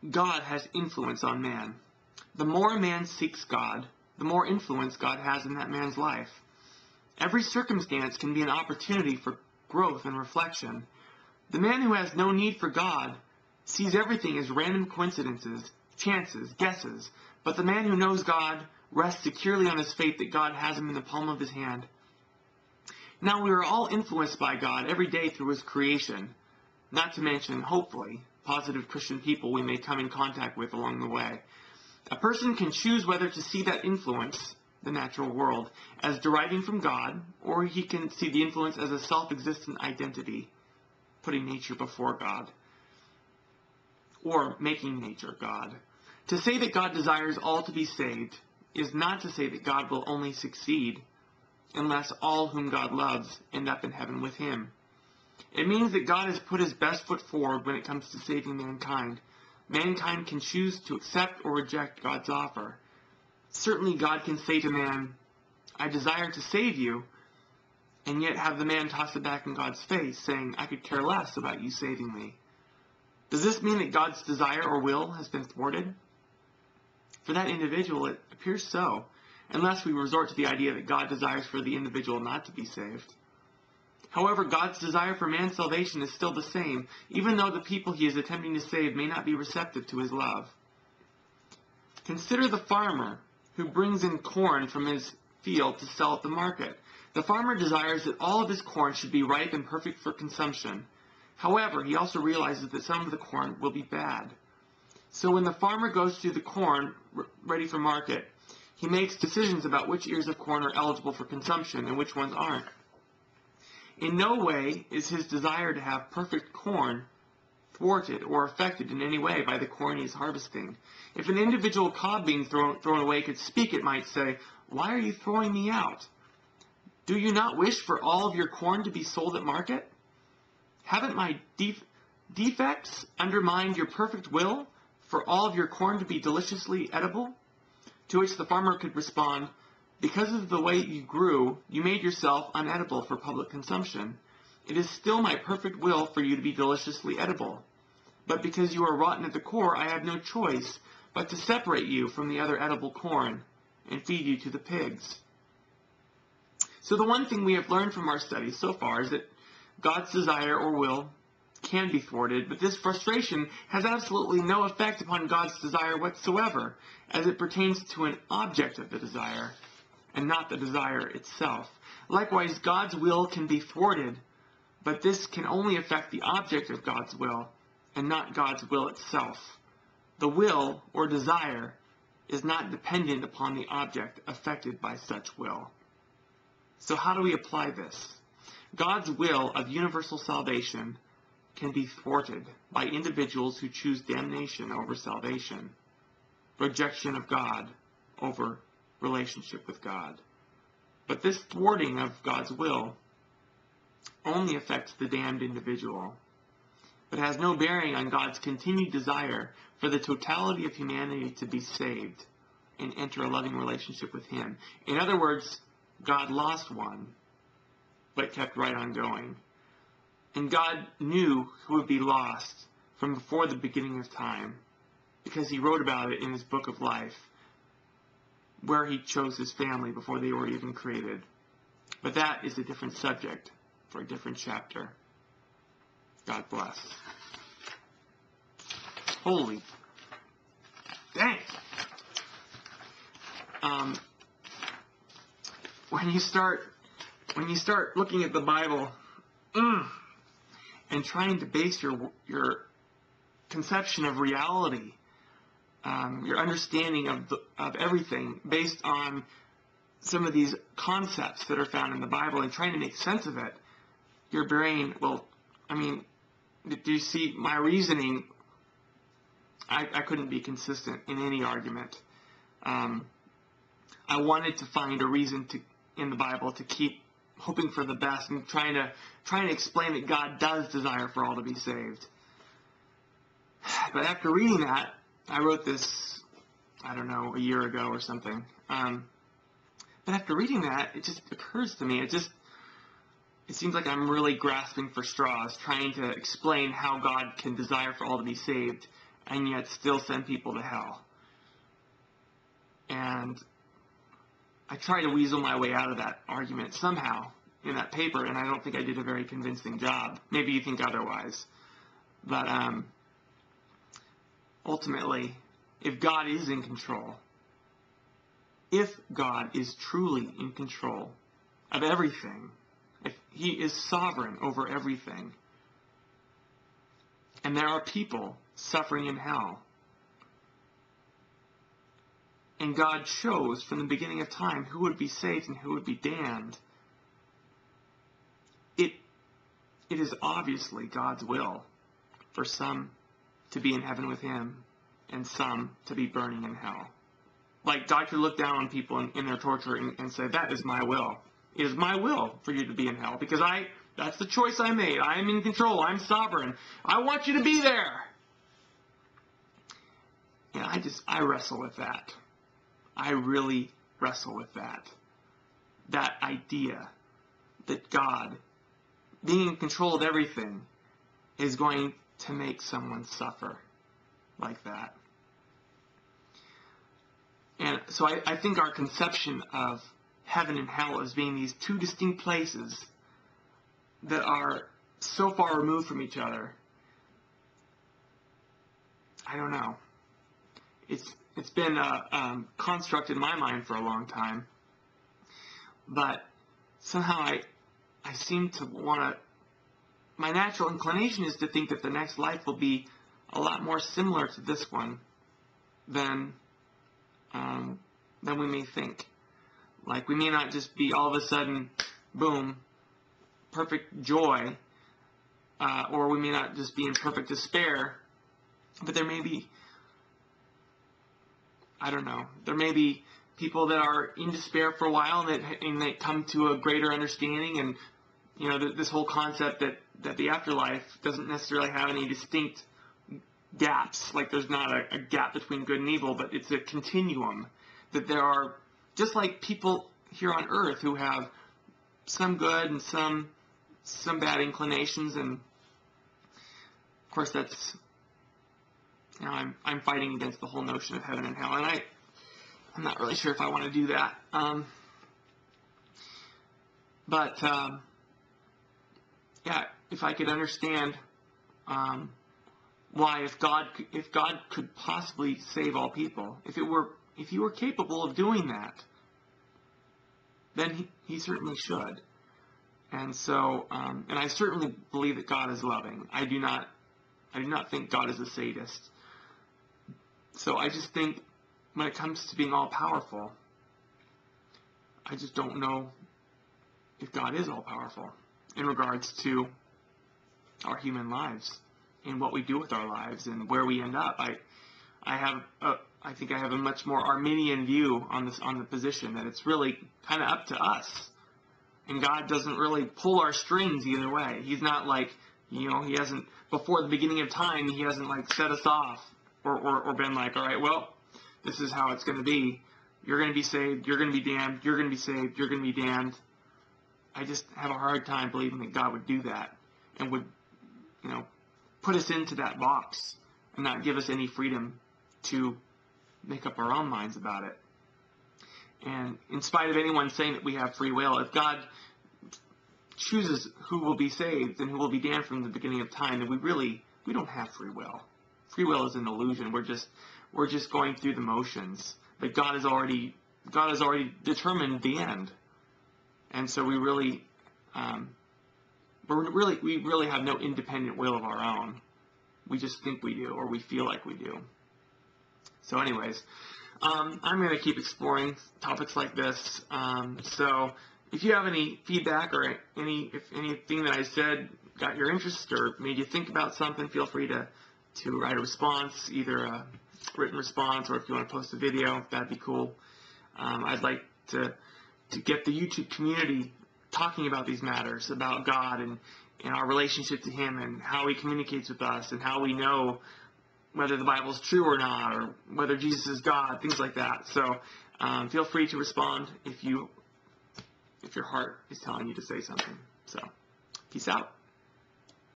God has influence on man. The more a man seeks God, the more influence God has in that man's life. Every circumstance can be an opportunity for growth and reflection. The man who has no need for God sees everything as random coincidences, chances, guesses, but the man who knows God rests securely on his faith that God has him in the palm of his hand. Now, we are all influenced by God every day through his creation, not to mention, hopefully, positive Christian people we may come in contact with along the way. A person can choose whether to see that influence, the natural world, as deriving from God, or he can see the influence as a self-existent identity, putting nature before God, or making nature God. To say that God desires all to be saved is not to say that God will only succeed unless all whom God loves end up in heaven with him. It means that God has put his best foot forward when it comes to saving mankind. Mankind can choose to accept or reject God's offer. Certainly God can say to man, I desire to save you, and yet have the man toss it back in God's face, saying, I could care less about you saving me. Does this mean that God's desire or will has been thwarted? For that individual, it appears so, unless we resort to the idea that God desires for the individual not to be saved. However, God's desire for man's salvation is still the same, even though the people he is attempting to save may not be receptive to his love. Consider the farmer who brings in corn from his field to sell at the market. The farmer desires that all of his corn should be ripe and perfect for consumption. However, he also realizes that some of the corn will be bad. So when the farmer goes through the corn ready for market, he makes decisions about which ears of corn are eligible for consumption and which ones aren't. In no way is his desire to have perfect corn thwarted or affected in any way by the corn he is harvesting. If an individual cob being thrown away could speak, it might say, Why are you throwing me out? Do you not wish for all of your corn to be sold at market? Haven't my defects undermined your perfect will for all of your corn to be deliciously edible? To which the farmer could respond, Because of the way you grew, you made yourself unedible for public consumption. It is still my perfect will for you to be deliciously edible. But because you are rotten at the core, I have no choice but to separate you from the other edible corn and feed you to the pigs. So the one thing we have learned from our studies so far is that God's desire or will can be thwarted, but this frustration has absolutely no effect upon God's desire whatsoever, as it pertains to an object of the desire, and not the desire itself. Likewise, God's will can be thwarted, but this can only affect the object of God's will, and not God's will itself. The will, or desire, is not dependent upon the object affected by such will. So how do we apply this? God's will of universal salvation can be thwarted by individuals who choose damnation over salvation, rejection of God over relationship with God. But this thwarting of God's will only affects the damned individual, but has no bearing on God's continued desire for the totality of humanity to be saved and enter a loving relationship with him. In other words, God lost one, but kept right on going. And God knew who would be lost from before the beginning of time, because he wrote about it in his book of life, where he chose his family before they were even created. But that is a different subject for a different chapter. God bless. Holy dang! When you start looking at the Bible and trying to base your conception of reality, your understanding of everything based on some of these concepts that are found in the Bible and trying to make sense of it, your brain will, do you see my reasoning? I couldn't be consistent in any argument. I wanted to find a reason in the Bible to keep hoping for the best and trying to explain that God does desire for all to be saved. But after reading that, I wrote this, a year ago or something. But after reading that, it just occurs to me, it seems like I'm really grasping for straws, trying to explain how God can desire for all to be saved and yet still send people to hell. And I try to weasel my way out of that argument somehow in that paper, and I don't think I did a very convincing job. Maybe you think otherwise. But ultimately, if God is in control, if God is truly in control of everything, if he is sovereign over everything, and there are people suffering in hell, and God chose from the beginning of time who would be saved and who would be damned, it is obviously God's will for some to be in heaven with him and some to be burning in hell. Like, God could look down on people in their torture and say, that is my will. It is my will for you to be in hell because that's the choice I made. I am in control. I'm sovereign. I want you to be there. And I wrestle with that. I really wrestle with that. That idea that God, being in control of everything, is going to make someone suffer like that. And so I think our conception of heaven and hell as being these two distinct places that are so far removed from each other, I don't know. It's been a construct in my mind for a long time, but somehow I seem to want to, my natural inclination is to think that the next life will be a lot more similar to this one than we may think. Like, we may not just be all of a sudden, boom, perfect joy, or we may not just be in perfect despair, but there may be, I don't know, there may be people that are in despair for a while and they come to a greater understanding, and you know, this whole concept that the afterlife doesn't necessarily have any distinct gaps, like there's not a gap between good and evil, but it's a continuum, that there are, just like people here on earth who have some good and some bad inclinations, and of course that's, you know, I'm fighting against the whole notion of heaven and hell, and I'm not really sure if I want to do that, but yeah, if I could understand why, if God could possibly save all people, if he were capable of doing that, then he certainly should. And so, and I certainly believe that God is loving. I do not think God is a sadist. So I just think when it comes to being all powerful, I just don't know if God is all powerful in regards to our human lives and what we do with our lives and where we end up. I think I have a much more Arminian view on the position that it's really kind of up to us, and God doesn't really pull our strings either way. He's not like, you know, he hasn't, before the beginning of time, he hasn't like set us off or been like, all right, well, this is how it's going to be. You're going to be saved. You're going to be damned. You're going to be saved. You're going to be damned. I just have a hard time believing that God would do that and would, you know, put us into that box and not give us any freedom to make up our own minds about it. And in spite of anyone saying that we have free will, if God chooses who will be saved and who will be damned from the beginning of time, then we don't have free will. Free will is an illusion. We're just going through the motions. But God has already determined the end. And so we really have no independent will of our own. We just think we do, or we feel like we do. So anyways, I'm going to keep exploring topics like this. So if you have any feedback or if anything that I said got your interest or made you think about something, feel free to write a response, either a written response or if you want to post a video, that'd be cool. I'd like to get the YouTube community talking about these matters, about God and our relationship to Him and how He communicates with us and how we know whether the Bible is true or not, or whether Jesus is God, things like that. So feel free to respond if your heart is telling you to say something. So peace out.